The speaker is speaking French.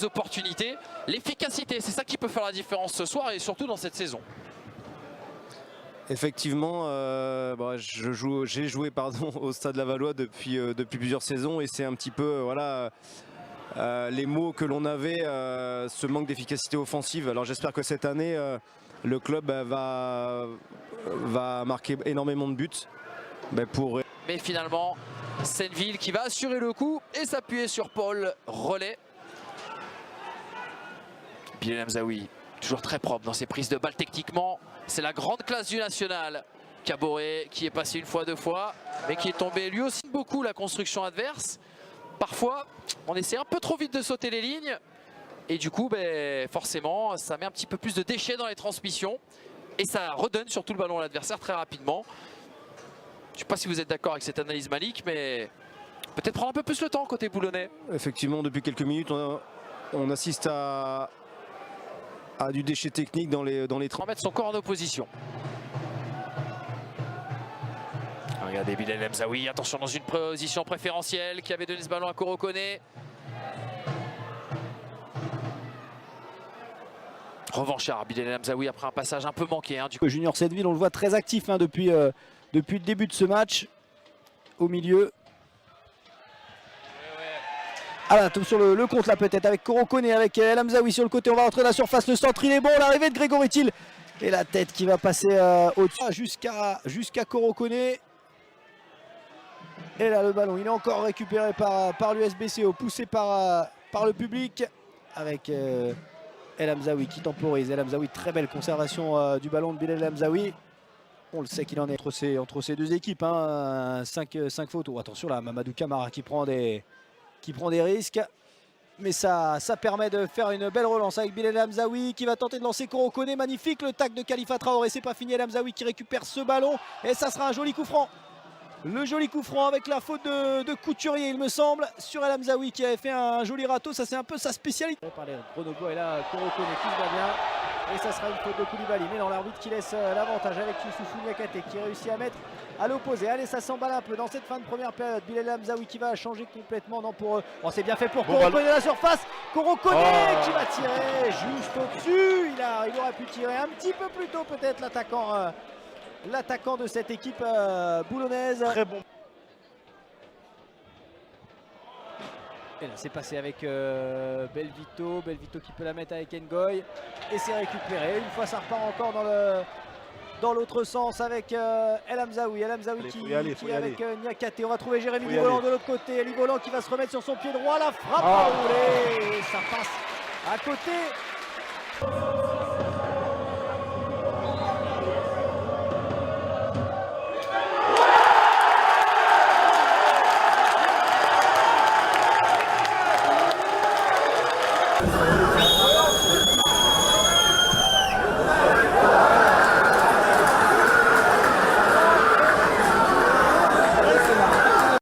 d'autres opportunités. L'efficacité, c'est ça qui peut faire la différence ce soir et surtout dans cette saison. Effectivement, j'ai joué au Stade Lavallois depuis plusieurs saisons et c'est un petit peu voilà, les mots que l'on avait, ce manque d'efficacité offensive. Alors j'espère que cette année, le club va marquer énormément de buts. Mais finalement, Senneville qui va assurer le coup et s'appuyer sur Paul Relais. Bilal Hamzaoui, toujours très propre dans ses prises de balles techniquement. C'est la grande classe du national. Caboret qui est passé une fois, deux fois, mais qui est tombé lui aussi beaucoup la construction adverse. Parfois, on essaie un peu trop vite de sauter les lignes. Et du coup, forcément, ça met un petit peu plus de déchets dans les transmissions. Et ça redonne surtout le ballon à l'adversaire très rapidement. Je ne sais pas si vous êtes d'accord avec cette analyse, Malik, mais peut-être prendre un peu plus le temps côté boulonnais. Effectivement, depuis quelques minutes, on assiste à du déchet technique dans les mettre son corps en opposition. Regardez Bilal Hamzaoui, attention dans une position préférentielle qui avait donné ce ballon à Korokone. Revanchard, Bilal Hamzaoui après un passage un peu manqué. Du coup. Junior Senneville, on le voit très actif depuis le début de ce match. Au milieu. Ah là, sur le compte là peut-être avec Korokone, avec El Hamzaoui sur le côté. On va rentrer dans la surface, le centre il est bon, l'arrivée de Grégory Thiel. Et la tête qui va passer au-dessus jusqu'à Korokone. Et là le ballon, il est encore récupéré par l'USBCO, poussé par le public. Avec El Hamzaoui qui temporise. El Hamzaoui, très belle conservation du ballon de Bilal Hamzaoui. On le sait qu'il en est entre ces deux équipes. 5 fautes. Oh, attention là, Mamadou Camara qui prend des risques. Mais ça permet de faire une belle relance avec Bilal Hamzaoui qui va tenter de lancer Korokone. Magnifique le tac de Khalifa Traoré. C'est pas fini. El Hamzaoui qui récupère ce ballon. Et ça sera un joli coup franc. Le joli coup franc avec la faute de Couturier, il me semble, sur El Hamzaoui qui avait fait un joli râteau. Ça, c'est un peu sa spécialité. Par les Grenoble et là, Korokone qui se va bien. Et ça sera une faute de Koulibaly. Mais dans l'arbitre qui laisse l'avantage avec Youssoufou Niakate qui réussit à mettre à l'opposé. Allez, ça s'emballe un peu dans cette fin de première période. Bilal Hamzaoui qui va changer complètement. Non, pour eux. Oh, c'est bien fait pour Korokone à la surface. Korokone qui va tirer juste au-dessus. Il aurait pu tirer un petit peu plus tôt peut-être l'attaquant de cette équipe boulonnaise. Très bon. Et là c'est passé avec Belvito qui peut la mettre avec Ngoy. Et c'est récupéré. Une fois ça repart encore dans l'autre sens avec El Hamzaoui. El Hamzaoui qui est avec Niakate. On va trouver Jérémy Livolan de l'autre côté. Livolan qui va se remettre sur son pied droit. La frappe à rouler. Et ça passe à côté.